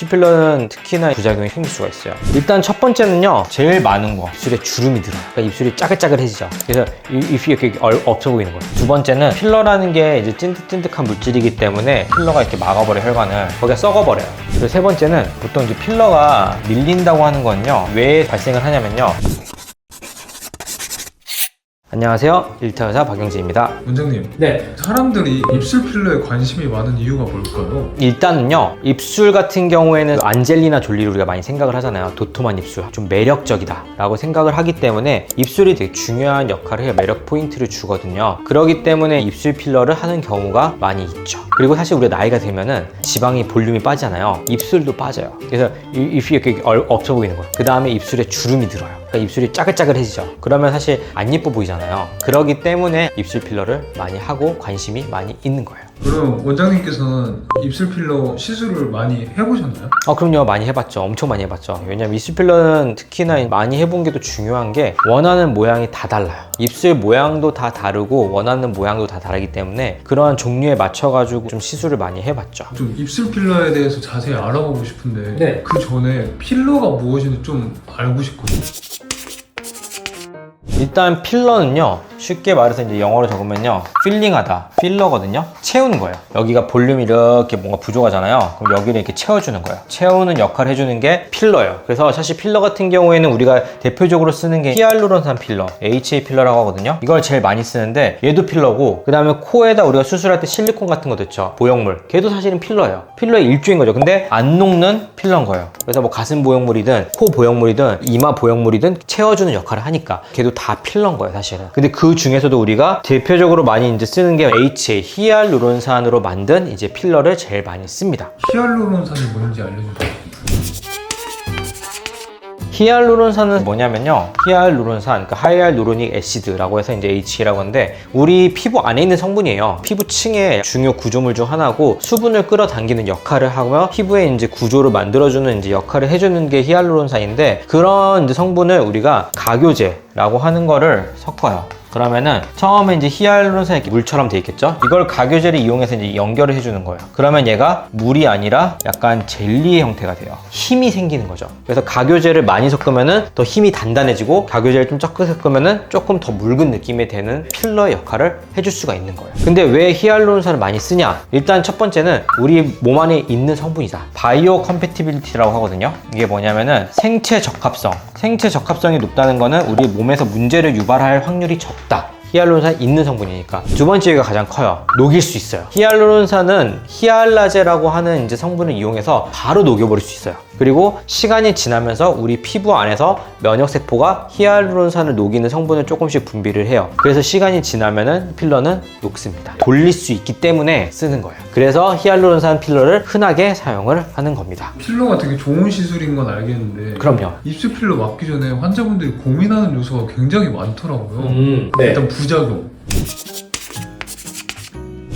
입술 필러는 특히나 부작용이 생길 수가 있어요. 일단 첫 번째는요, 제일 많은 거, 입술에 주름이 들어요. 그러니까 입술이 짜글짜글해지죠. 그래서 입이 이렇게 없어 보이는 거예요. 두 번째는 필러라는 게 이제 찐득찐득한 물질이기 때문에 필러가 이렇게 막아버려 혈관을, 거기가 썩어버려요. 그리고 세 번째는 보통 이제 필러가 밀린다고 하는 건요, 왜 발생을 하냐면요. 안녕하세요, 일타의사 박영진입니다. 원장님, 네. 사람들이 입술 필러에 관심이 많은 이유가 뭘까요? 일단은요, 입술 같은 경우에는 안젤리나 졸리를 우리가 많이 생각을 하잖아요. 도톰한 입술, 좀 매력적이다 라고 생각을 하기 때문에 입술이 되게 중요한 역할을 해요. 매력 포인트를 주거든요. 그렇기 때문에 입술 필러를 하는 경우가 많이 있죠. 그리고 사실 우리가 나이가 들면은 지방이 볼륨이 빠지잖아요. 입술도 빠져요. 그래서 입이 이렇게 없어 보이는 거예요. 그 다음에 입술에 주름이 들어요. 그러니까 입술이 짜글짜글해지죠. 그러면 사실 안 예뻐 보이잖아요. 그렇기 때문에 입술 필러를 많이 하고 관심이 많이 있는 거예요. 그럼 원장님께서는 입술 필러 시술을 많이 해보셨나요? 그럼요. 많이 해봤죠. 엄청 많이 해봤죠. 왜냐면 입술 필러는 특히나 많이 해본 게 더 중요한 게 원하는 모양이 다 달라요. 입술 모양도 다 다르고 원하는 모양도 다 다르기 때문에 그러한 종류에 맞춰가지고 좀 시술을 많이 해봤죠. 좀 입술 필러에 대해서 자세히 알아보고 싶은데 네. 그 전에 필러가 무엇인지 좀 알고 싶거든요. 일단 필러는요, 쉽게 말해서 이제 영어로 적으면요, 필링하다, 필러거든요. 채우는 거예요. 여기가 볼륨이 이렇게 뭔가 부족하잖아요. 그럼 여기를 이렇게 채워주는 거예요. 채우는 역할을 해주는 게 필러예요. 그래서 사실 필러 같은 경우에는 우리가 대표적으로 쓰는 게 히알루론산 필러, HA 필러라고 하거든요. 이걸 제일 많이 쓰는데 얘도 필러고, 그 다음에 코에다 우리가 수술할 때 실리콘 같은 거 넣죠. 보형물. 걔도 사실은 필러예요. 필러의 일종인 거죠. 근데 안 녹는 필러인 거예요. 그래서 뭐 가슴 보형물이든 코 보형물이든 이마 보형물이든 채워주는 역할을 하니까 걔도 다 필러인 거예요, 사실은. 근데 그 중에서도 우리가 대표적으로 많이 이제 쓰는 게 HA, 히알루론산으로 만든 이제 필러를 제일 많이 씁니다. 히알루론산이 뭔지 알려주세요. 히알루론산은 뭐냐면요, 히알루론산, 그러니까 하이알루로닉 애시드라고 해서 이제 HA라고 하는데 우리 피부 안에 있는 성분이에요. 피부층의 중요 구조물 중 하나고 수분을 끌어당기는 역할을 하며 피부의 이제 구조를 만들어주는 이제 역할을 해주는 게 히알루론산인데, 그런 이제 성분을 우리가 가교제라고 하는 거를 섞어요. 그러면은 처음에 이제 히알루론산이 이렇게 물처럼 돼 있겠죠? 이걸 가교제를 이용해서 이제 연결을 해주는 거예요. 그러면 얘가 물이 아니라 약간 젤리의 형태가 돼요. 힘이 생기는 거죠. 그래서 가교제를 많이 섞으면은 더 힘이 단단해지고, 가교제를 좀 적게 섞으면은 조금 더 묽은 느낌이 되는 필러의 역할을 해줄 수가 있는 거예요. 근데 왜 히알루론산을 많이 쓰냐? 일단 첫 번째는 우리 몸 안에 있는 성분이다. 바이오 컴패티빌리티라고 하거든요. 이게 뭐냐면은 생체 적합성이 높다는 거는 우리 몸에서 문제를 유발할 확률이 적다. 히알루론산이 있는 성분이니까. 두 번째가 가장 커요. 녹일 수 있어요. 히알루론산은 히알라제라고 하는 이제 성분을 이용해서 바로 녹여버릴 수 있어요. 그리고 시간이 지나면서 우리 피부 안에서 면역세포가 히알루론산을 녹이는 성분을 조금씩 분비를 해요. 그래서 시간이 지나면은 필러는 녹습니다. 돌릴 수 있기 때문에 쓰는 거예요. 그래서 히알루론산 필러를 흔하게 사용을 하는 겁니다. 필러가 되게 좋은 시술인 건 알겠는데 그럼요. 입술 필러 맞기 전에 환자분들이 고민하는 요소가 굉장히 많더라고요. 네. 일단 부작용.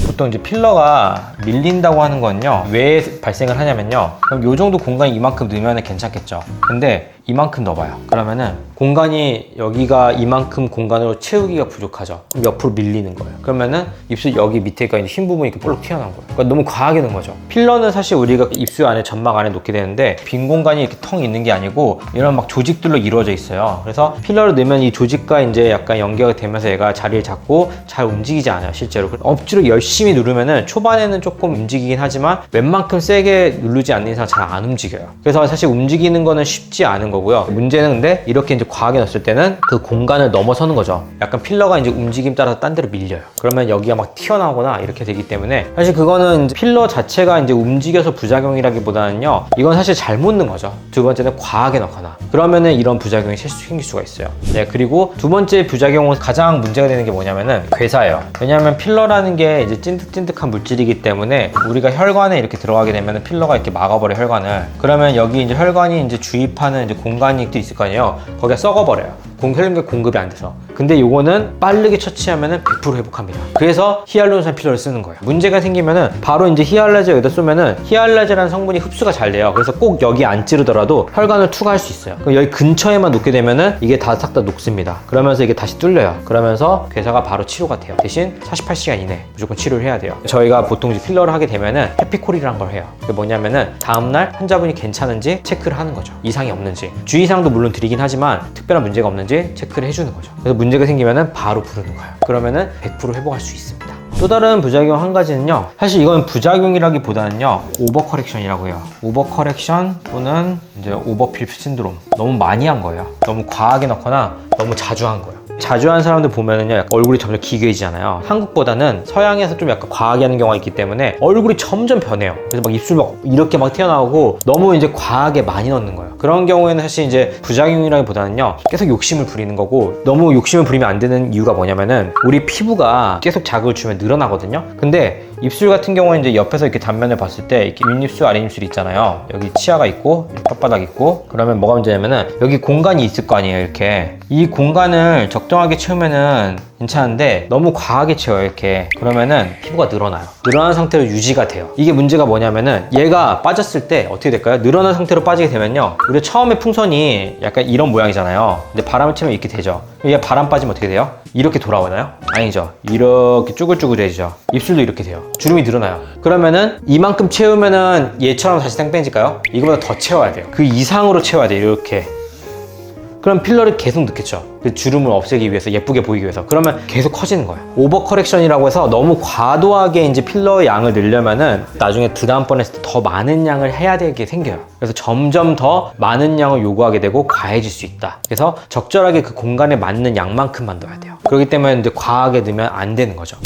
보통 이제 필러가 밀린다고 하는 건요, 왜 발생을 하냐면요, 그럼 요 정도 공간이 이만큼 넣으면 괜찮겠죠. 근데 이만큼 넣어봐요. 그러면은 공간이, 여기가 이만큼 공간으로 채우기가 부족하죠. 그럼 옆으로 밀리는 거예요. 그러면은 입술 여기 밑에가 이제 흰 부분이 이렇게 볼록 튀어나온 거예요. 그러니까 너무 과하게 넣은 거죠. 필러는 사실 우리가 입술 안에, 점막 안에 놓게 되는데 빈 공간이 이렇게 텅 있는 게 아니고 이런 막 조직들로 이루어져 있어요. 그래서 필러를 넣으면 이 조직과 이제 약간 연결이 되면서 얘가 자리를 잡고 잘 움직이지 않아요, 실제로. 억지로 열심히 누르면은 초반에는 조금 움직이긴 하지만 웬만큼 세게 누르지 않는 이상 잘 안 움직여요. 그래서 사실 움직이는 거는 쉽지 않은 거고요. 문제는 근데 이렇게 이제 과하게 넣었을 때는 그 공간을 넘어서는 거죠. 약간 필러가 이제 움직임 따라서 딴 데로 밀려요. 그러면 여기가 막 튀어나오거나 이렇게 되기 때문에 사실 그거는 이제 필러 자체가 이제 움직여서 부작용이라기보다는요, 이건 사실 잘못 넣은 거죠. 두 번째는 과하게 넣거나 그러면은 이런 부작용이 생길 수가 있어요. 네, 그리고 두 번째 부작용은 가장 문제가 되는 게 뭐냐면은 괴사예요. 왜냐하면 필러라는 게 이제 찐득찐득한 물질이기 때문에 우리가 혈관에 이렇게 들어가게 되면 필러가 이렇게 막아버려, 혈관을. 그러면 여기 이제 혈관이 이제 주입하는 이제 공간이 또 있을 거 아니에요. 거기가 썩어버려요. 혈관 공급이 안 돼서. 근데 요거는 빠르게 처치하면은 100% 회복합니다. 그래서 히알루론산 필러를 쓰는 거예요. 문제가 생기면은 바로 이제 히알라제 여기다 쏘면은 히알라제라는 성분이 흡수가 잘 돼요. 그래서 꼭 여기 안 찌르더라도 혈관을 투과할 수 있어요. 그럼 여기 근처에만 놓게 되면은 이게 다 싹 다 녹습니다. 그러면서 이게 다시 뚫려요. 그러면서 괴사가 바로 치료가 돼요. 대신 48시간 이내 무조건 치료를 해야 돼요. 저희가 보통 이제 필러를 하게 되면은 해피콜이라는 걸 해요. 그게 뭐냐면은 다음날 환자분이 괜찮은지 체크를 하는 거죠. 이상이 없는지. 주의사항도 물론 드리긴 하지만 특별한 문제가 없는지 체크를 해주는 거죠. 그래서 문제가 생기면은 바로 부르는 거예요. 그러면은 100% 회복할 수 있습니다. 또 다른 부작용 한 가지는요, 사실 이건 부작용이라기보다는요 오버 커렉션이라고 해요. 오버 커렉션 또는 이제 오버필 신드롬. 너무 많이 한 거예요. 너무 과하게 넣거나 너무 자주 한 거예요. 자주 한 사람들 보면은요 약간 얼굴이 점점 기괴해지잖아요. 한국보다는 서양에서 좀 약간 과하게 하는 경우가 있기 때문에 얼굴이 점점 변해요. 그래서 막 입술 막 이렇게 막 튀어나오고 너무 이제 과하게 많이 넣는 거예요. 그런 경우에는 사실 이제 부작용이라기보다는요 계속 욕심을 부리는 거고, 너무 욕심을 부리면 안 되는 이유가 뭐냐면은 우리 피부가 계속 자극을 주면 늘어나거든요. 근데 입술 같은 경우는 이제 옆에서 이렇게 단면을 봤을 때 이렇게 윗입술 아랫입술이 있잖아요. 여기 치아가 있고 혓바닥 있고, 그러면 뭐가 문제냐면은 여기 공간이 있을 거 아니에요. 이렇게 이 공간을 적정하게 채우면은 괜찮은데 너무 과하게 채워요. 이렇게 그러면은 피부가 늘어나요. 늘어난 상태로 유지가 돼요. 이게 문제가 뭐냐면은 얘가 빠졌을 때 어떻게 될까요? 늘어난 상태로 빠지게 되면요, 우리 처음에 풍선이 약간 이런 모양이잖아요. 근데 바람을 치면 이렇게 되죠. 얘 바람 빠지면 어떻게 돼요? 이렇게 돌아오나요? 아니죠. 이렇게 쭈글쭈글해지죠. 입술도 이렇게 돼요. 주름이 늘어나요. 그러면은 이만큼 채우면은 얘처럼 다시 땡땡해질까요? 이거보다 더 채워야 돼요. 그 이상으로 채워야 돼요. 이렇게. 그럼 필러를 계속 넣겠죠. 그 주름을 없애기 위해서, 예쁘게 보이기 위해서. 그러면 계속 커지는 거예요. 오버 커렉션이라고 해서 너무 과도하게 이제 필러의 양을 늘려면은 나중에 그 다음번에 했을 때 더 많은 양을 해야 되게 생겨요. 그래서 점점 더 많은 양을 요구하게 되고 과해질 수 있다. 그래서 적절하게 그 공간에 맞는 양만큼만 넣어야 돼요. 그렇기 때문에 이제 과하게 넣으면 안 되는 거죠.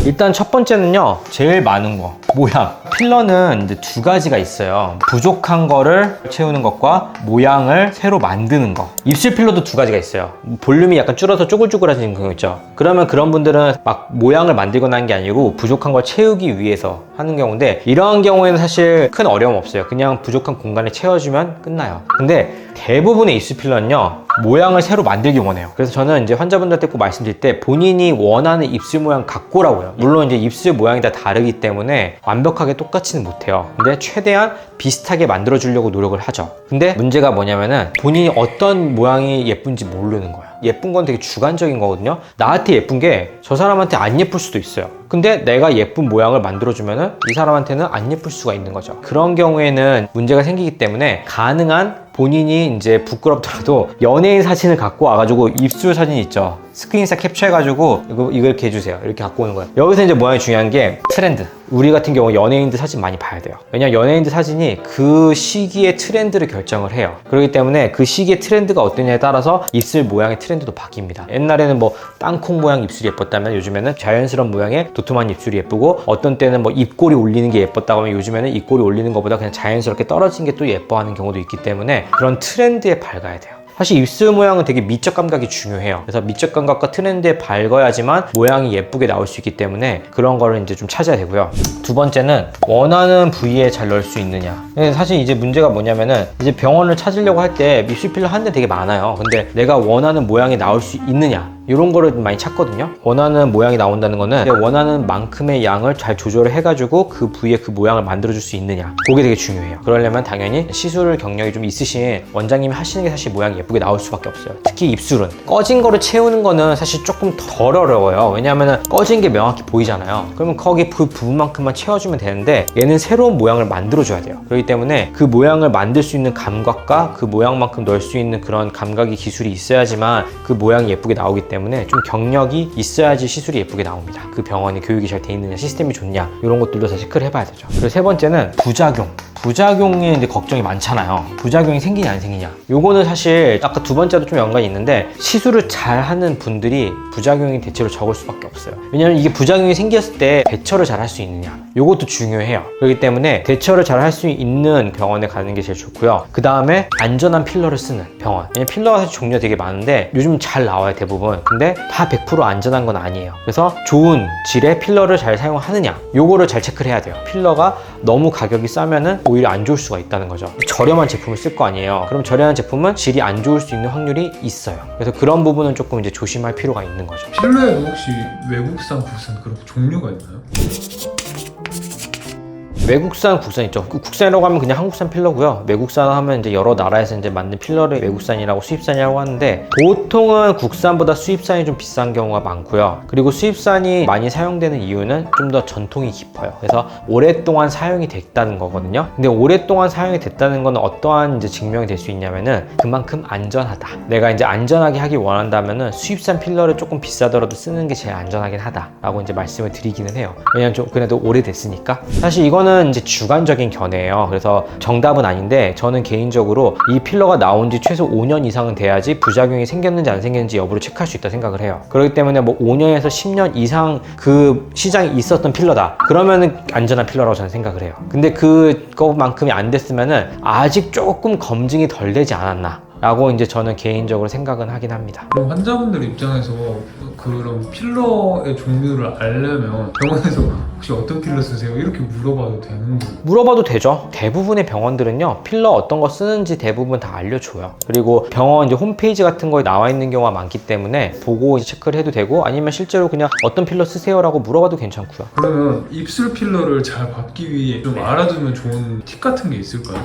일단 첫 번째는요, 제일 많은 거, 모양. 필러는 이제 두 가지가 있어요. 부족한 거를 채우는 것과 모양을 새로 만드는 거. 입술 필러도 두 가지가 있어요. 볼륨이 약간 줄어서 쪼글쪼글해지는 경우 있죠. 그러면 그런 분들은 막 모양을 만들거나 하는 게 아니고 부족한 걸 채우기 위해서 하는 경우인데, 이러한 경우에는 사실 큰 어려움 없어요. 그냥 부족한 공간을 채워주면 끝나요. 근데 대부분의 입술 필러는요, 모양을 새로 만들기 원해요. 그래서 저는 이제 환자분들한테 꼭 말씀드릴 때 본인이 원하는 입술 모양 갖고라고 해요. 물론 이제 입술 모양이 다 다르기 때문에 완벽하게 똑같지는 못해요. 근데 최대한 비슷하게 만들어 주려고 노력을 하죠. 근데 문제가 뭐냐면은 본인이 어떤 모양이 예쁜지 모르는 거예요. 예쁜 건 되게 주관적인 거거든요. 나한테 예쁜 게 저 사람한테 안 예쁠 수도 있어요. 근데 내가 예쁜 모양을 만들어주면은 이 사람한테는 안 예쁠 수가 있는 거죠. 그런 경우에는 문제가 생기기 때문에 가능한 본인이 이제 부끄럽더라도 연예인 사진을 갖고 와가지고, 입술 사진 있죠. 스크린샷 캡처해가지고 이거 이렇게 해주세요. 이렇게 갖고 오는 거예요. 여기서 이제 모양이 중요한 게 트렌드. 우리 같은 경우 연예인들 사진 많이 봐야 돼요. 왜냐면 연예인들 사진이 그 시기의 트렌드를 결정을 해요. 그렇기 때문에 그 시기의 트렌드가 어떠냐에 따라서 입술 모양의 트렌드도 바뀝니다. 옛날에는 뭐 땅콩 모양 입술이 예뻤다면 요즘에는 자연스러운 모양의 도톰한 입술이 예쁘고, 어떤 때는 뭐 입꼬리 올리는 게 예뻤다고 하면 요즘에는 입꼬리 올리는 것보다 그냥 자연스럽게 떨어진 게 또 예뻐하는 경우도 있기 때문에 그런 트렌드에 밝아야 돼요. 사실 입술 모양은 되게 미적 감각이 중요해요. 그래서 미적 감각과 트렌드에 밝아야지만 모양이 예쁘게 나올 수 있기 때문에 그런 거를 이제 좀 찾아야 되고요. 두 번째는 원하는 부위에 잘 넣을 수 있느냐. 사실 이제 문제가 뭐냐면은 이제 병원을 찾으려고 할 때 입술 필러 하는 데 되게 많아요. 근데 내가 원하는 모양이 나올 수 있느냐, 이런 거를 많이 찾거든요. 원하는 모양이 나온다는 거는 원하는 만큼의 양을 잘 조절을 해가지고 그 부위에 그 모양을 만들어줄 수 있느냐, 그게 되게 중요해요. 그러려면 당연히 시술 경력이 좀 있으신 원장님이 하시는 게 사실 모양이 예쁘게 나올 수밖에 없어요. 특히 입술은 꺼진 거를 채우는 거는 사실 조금 덜 어려워요. 왜냐하면 꺼진 게 명확히 보이잖아요. 그러면 거기 그 부분만큼만 채워주면 되는데, 얘는 새로운 모양을 만들어줘야 돼요. 그렇기 때문에 그 모양을 만들 수 있는 감각과 그 모양만큼 넣을 수 있는 그런 감각이, 기술이 있어야지만 그 모양이 예쁘게 나오기 때문에 좀 경력이 있어야지 시술이 예쁘게 나옵니다. 그 병원이 교육이 잘 돼 있느냐, 시스템이 좋냐, 이런 것들도 사실 체크를 해봐야 되죠. 그리고 세 번째는 부작용. 부작용에 이제 걱정이 많잖아요. 부작용이 생기냐 안 생기냐. 요거는 사실 아까 두 번째도 좀 연관이 있는데, 시술을 잘 하는 분들이 부작용이 대체로 적을 수밖에 없어요. 왜냐면 이게 부작용이 생겼을 때 대처를 잘 할 수 있느냐, 요것도 중요해요. 그렇기 때문에 대처를 잘 할 수 있는 병원에 가는 게 제일 좋고요. 그 다음에 안전한 필러를 쓰는 병원. 왜냐면 필러가 사실 종류가 되게 많은데 요즘 잘 나와요, 대부분. 근데 다 100% 안전한 건 아니에요. 그래서 좋은 질의 필러를 잘 사용하느냐, 요거를 잘 체크를 해야 돼요. 필러가 너무 가격이 싸면은 오히려 안 좋을 수가 있다는 거죠. 저렴한 제품을 쓸 거 아니에요. 그럼 저렴한 제품은 질이 안 좋을 수 있는 확률이 있어요. 그래서 그런 부분은 조금 이제 조심할 필요가 있는 거죠. 필러에도 혹시 외국산, 국산 그렇게 종류가 있나요? 외국산, 국산 있죠. 국산이라고 하면 그냥 한국산 필러고요. 외국산 하면 이제 여러 나라에서 이제 만든 필러를 외국산이라고 수입산이라고 하는데, 보통은 국산보다 수입산이 좀 비싼 경우가 많고요. 그리고 수입산이 많이 사용되는 이유는 좀 더 전통이 깊어요. 그래서 오랫동안 사용이 됐다는 거거든요. 근데 오랫동안 사용이 됐다는 건 어떠한 이제 증명이 될 수 있냐면은 그만큼 안전하다. 내가 이제 안전하게 하기 원한다면은 수입산 필러를 조금 비싸더라도 쓰는 게 제일 안전하긴 하다라고 이제 말씀을 드리기는 해요. 왜냐면 좀 그래도 오래됐으니까. 사실 이거는 이제 주관적인 견해예요. 그래서 정답은 아닌데, 저는 개인적으로 이 필러가 나온 지 최소 5년 이상은 돼야지 부작용이 생겼는지 안 생겼는지 여부를 체크할 수 있다 생각을 해요. 그렇기 때문에 뭐 5년에서 10년 이상 그 시장에 있었던 필러다, 그러면은 안전한 필러라고 저는 생각을 해요. 근데 그거만큼이 안 됐으면은 아직 조금 검증이 덜 되지 않았나 라고 이제 저는 개인적으로 생각은 하긴 합니다. 그럼 환자분들 입장에서 그런 필러의 종류를 알려면 병원에서 혹시 어떤 필러 쓰세요? 이렇게 물어봐도 되는 거예요? 물어봐도 되죠. 대부분의 병원들은요, 필러 어떤 거 쓰는지 대부분 다 알려줘요. 그리고 병원 이제 홈페이지 같은 거에 나와 있는 경우가 많기 때문에 보고 이제 체크를 해도 되고, 아니면 실제로 그냥 어떤 필러 쓰세요라고 물어봐도 괜찮고요. 그러면 입술 필러를 잘 받기 위해 좀 알아두면 좋은 팁 같은 게 있을까요?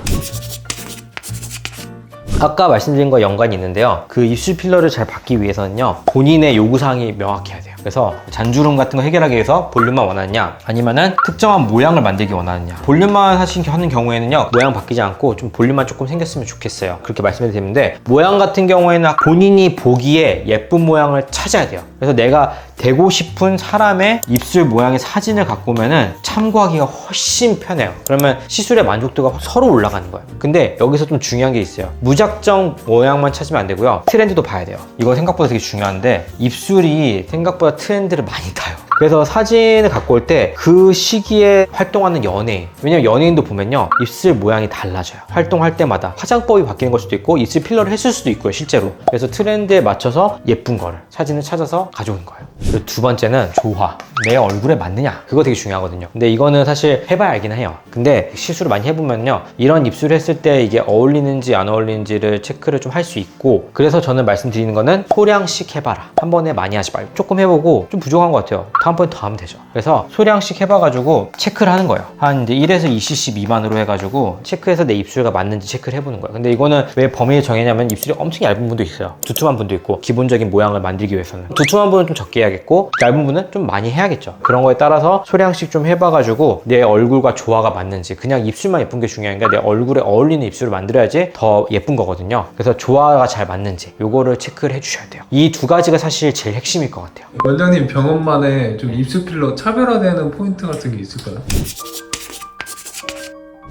아까 말씀드린 거와 연관이 있는데요. 그 입술 필러를 잘 받기 위해서는요, 본인의 요구사항이 명확해야 돼요. 그래서 잔주름 같은 거 해결하기 위해서 볼륨만 원하느냐, 아니면은 특정한 모양을 만들기 원하느냐. 볼륨만 하는 경우에는요, 모양 바뀌지 않고 좀 볼륨만 조금 생겼으면 좋겠어요. 그렇게 말씀을 드리는데, 모양 같은 경우에는 본인이 보기에 예쁜 모양을 찾아야 돼요. 그래서 내가 되고 싶은 사람의 입술 모양의 사진을 갖고 오면은 참고하기가 훨씬 편해요. 그러면 시술의 만족도가 서로 올라가는 거예요. 근데 여기서 좀 중요한 게 있어요. 무작정 모양만 찾으면 안 되고요, 트렌드도 봐야 돼요. 이거 생각보다 되게 중요한데, 입술이 생각보다 트렌드를 많이 타요. 그래서 사진을 갖고 올 때 그 시기에 활동하는 연예인, 왜냐면 연예인도 보면요, 입술 모양이 달라져요. 활동할 때마다 화장법이 바뀌는 걸 수도 있고 입술 필러를 했을 수도 있고요, 실제로. 그래서 트렌드에 맞춰서 예쁜 거를 사진을 찾아서 가져오는 거예요. 그리고 두 번째는 조화, 내 얼굴에 맞느냐, 그거 되게 중요하거든요. 근데 이거는 사실 해봐야 알긴 해요. 근데 시술을 많이 해보면요, 이런 입술을 했을 때 이게 어울리는지 안 어울리는지를 체크를 좀 할 수 있고, 그래서 저는 말씀드리는 거는 소량씩 해봐라. 한 번에 많이 하지 말고 조금 해보고, 좀 부족한 것 같아요, 다음번에 더 하면 되죠. 그래서 소량씩 해봐가지고 체크를 하는 거예요. 한 이제 1에서 2cc 미만으로 해가지고 체크해서 내 입술과 맞는지 체크를 해보는 거예요. 근데 이거는 왜 범위를 정했냐면, 입술이 엄청 얇은 분도 있어요, 두툼한 분도 있고. 기본적인 모양을 만들기 위해서는 두툼한 분은 좀 적게 해야겠고, 얇은 분은 좀 많이 해야겠죠. 그런 거에 따라서 소량씩 좀 해봐가지고 내 얼굴과 조화가 맞는지, 그냥 입술만 예쁜 게 중요한 게 내 얼굴에 어울리는 입술을 만들어야지 더 예쁜 거거든요. 그래서 조화가 잘 맞는지 요거를 체크를 해주셔야 돼요. 이 두 가지가 사실 제일 핵심일 것 같아요. 원장님 병원만의 좀 입술 필러 차별화되는 포인트 같은 게 있을까요?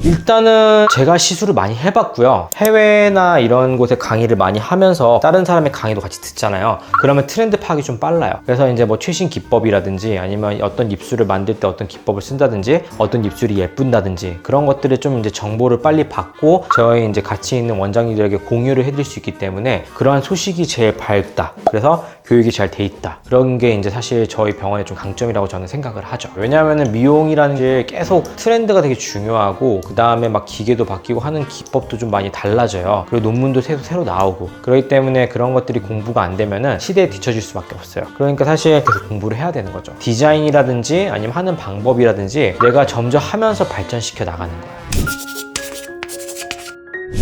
일단은 제가 시술을 많이 해봤고요. 해외나 이런 곳에 강의를 많이 하면서 다른 사람의 강의도 같이 듣잖아요. 그러면 트렌드 파악이 좀 빨라요. 그래서 이제 뭐 최신 기법이라든지, 아니면 어떤 입술을 만들 때 어떤 기법을 쓴다든지, 어떤 입술이 예쁜다든지, 그런 것들을 좀 이제 정보를 빨리 받고 저희 이제 같이 있는 원장님들에게 공유를 해드릴 수 있기 때문에 그러한 소식이 제일 밝다. 그래서 교육이 잘 돼 있다. 그런 게 이제 사실 저희 병원의 좀 강점이라고 저는 생각을 하죠. 왜냐하면 미용이라는 게 계속 트렌드가 되게 중요하고, 그 다음에 막 기계도 바뀌고 하는 기법도 좀 많이 달라져요. 그리고 논문도 새로 나오고, 그렇기 때문에 그런 것들이 공부가 안 되면은 시대에 뒤처질 수밖에 없어요. 그러니까 사실 계속 공부를 해야 되는 거죠. 디자인이라든지 아니면 하는 방법이라든지 내가 점점 하면서 발전시켜 나가는 거예요.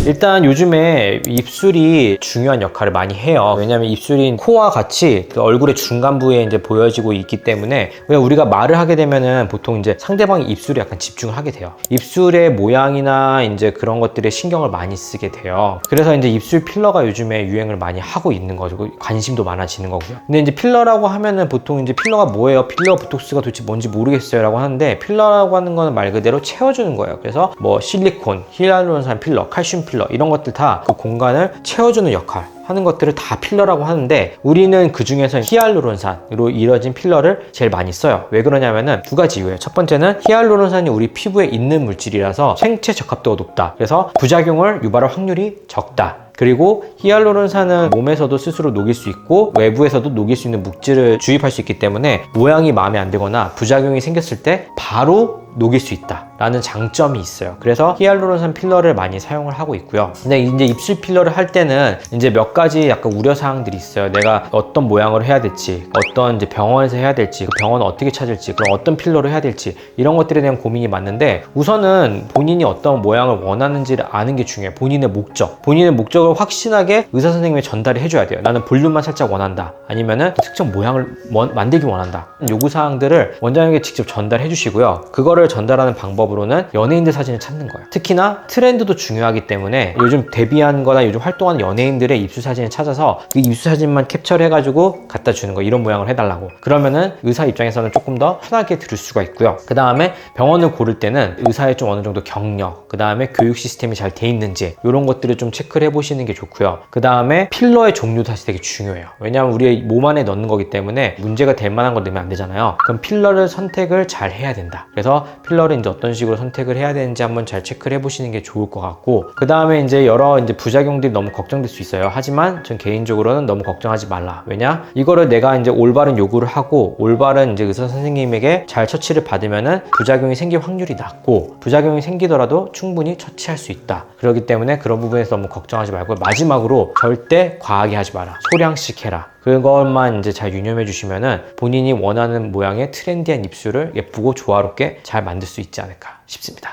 일단 요즘에 입술이 중요한 역할을 많이 해요. 왜냐면 입술이 코와 같이 그 얼굴의 중간부에 이제 보여지고 있기 때문에, 왜 우리가 말을 하게 되면은 보통 이제 상대방의 입술에 약간 집중을 하게 돼요. 입술의 모양이나 이제 그런 것들에 신경을 많이 쓰게 돼요. 그래서 이제 입술 필러가 요즘에 유행을 많이 하고 있는 거죠. 관심도 많아지는 거고요. 근데 이제 필러라고 하면은 보통 이제 필러가 뭐예요? 필러 보톡스가 도대체 뭔지 모르겠어요 라고 하는데, 필러라고 하는 거는 말 그대로 채워주는 거예요. 그래서 뭐 실리콘, 히알루론산 필러, 칼슘 필러, 이런 것들 다 그 공간을 채워주는 역할 하는 것들을 다 필러라고 하는데, 우리는 그 중에서 히알루론산으로 이루어진 필러를 제일 많이 써요. 왜 그러냐면은 두 가지 이유예요. 첫 번째는 히알루론산이 우리 피부에 있는 물질이라서 생체 적합도가 높다. 그래서 부작용을 유발할 확률이 적다. 그리고 히알루론산은 몸에서도 스스로 녹일 수 있고 외부에서도 녹일 수 있는 물질을 주입할 수 있기 때문에 모양이 마음에 안 들거나 부작용이 생겼을 때 바로 녹일 수 있다. 라는 장점이 있어요. 그래서 히알루론산 필러를 많이 사용을 하고 있고요. 근데 이제 입술 필러를 할 때는 이제 몇 가지 약간 우려사항들이 있어요. 내가 어떤 모양으로 해야 될지, 어떤 이제 병원에서 해야 될지, 그 병원을 어떻게 찾을지, 그럼 어떤 필러를 해야 될지, 이런 것들에 대한 고민이 많은데, 우선은 본인이 어떤 모양을 원하는지를 아는 게 중요해요. 본인의 목적을 확신하게 의사 선생님이 전달을 해줘야 돼요. 나는 볼륨만 살짝 원한다, 아니면은 특정 모양을 만들기 원한다. 요구사항들을 원장님에게 직접 전달해 주시고요. 그거를 전달하는 방법으로는 연예인들 사진을 찾는 거예요. 특히나 트렌드도 중요하기 때문에 요즘 데뷔한 거나 요즘 활동하는 연예인들의 입술 사진을 찾아서 그 입술 사진만 캡처를 해가지고 갖다 주는 거, 이런 모양을 해달라고. 그러면은 의사 입장에서는 조금 더 편하게 들을 수가 있고요. 그 다음에 병원을 고를 때는 의사의 좀 어느 정도 경력, 그 다음에 교육 시스템이 잘 돼 있는지, 이런 것들을 좀 체크를 해보시는 게 좋고요. 그 다음에 필러의 종류도 사실 되게 중요해요. 왜냐하면 우리의 몸 안에 넣는 거기 때문에 문제가 될 만한 걸 넣으면 안 되잖아요. 그럼 필러를 선택을 잘 해야 된다. 그래서 필러를 이제 어떤 식으로 선택을 해야 되는지 한번 잘 체크를 해보시는 게 좋을 것 같고, 그 다음에 이제 여러 이제 부작용들이 너무 걱정될 수 있어요. 하지만 전 개인적으로는 너무 걱정하지 말라. 왜냐? 이거를 내가 이제 올바른 요구를 하고 올바른 이제 의사 선생님에게 잘 처치를 받으면은 부작용이 생길 확률이 낮고, 부작용이 생기더라도 충분히 처치할 수 있다. 그렇기 때문에 그런 부분에서 너무 걱정하지 말고, 마지막으로 절대 과하게 하지 마라. 소량씩 해라. 그것만 이제 잘 유념해 주시면은 본인이 원하는 모양의 트렌디한 입술을 예쁘고 조화롭게 잘 만들 수 있지 않을까 싶습니다.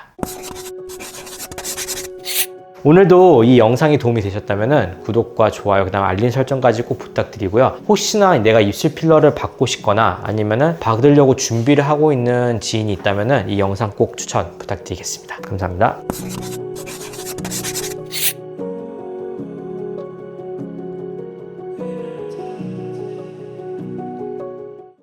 오늘도 이 영상이 도움이 되셨다면 구독과 좋아요, 그 다음 알림 설정까지 꼭 부탁드리고요. 혹시나 내가 입술 필러를 받고 싶거나 아니면은 받으려고 준비를 하고 있는 지인이 있다면 이 영상 꼭 추천 부탁드리겠습니다. 감사합니다.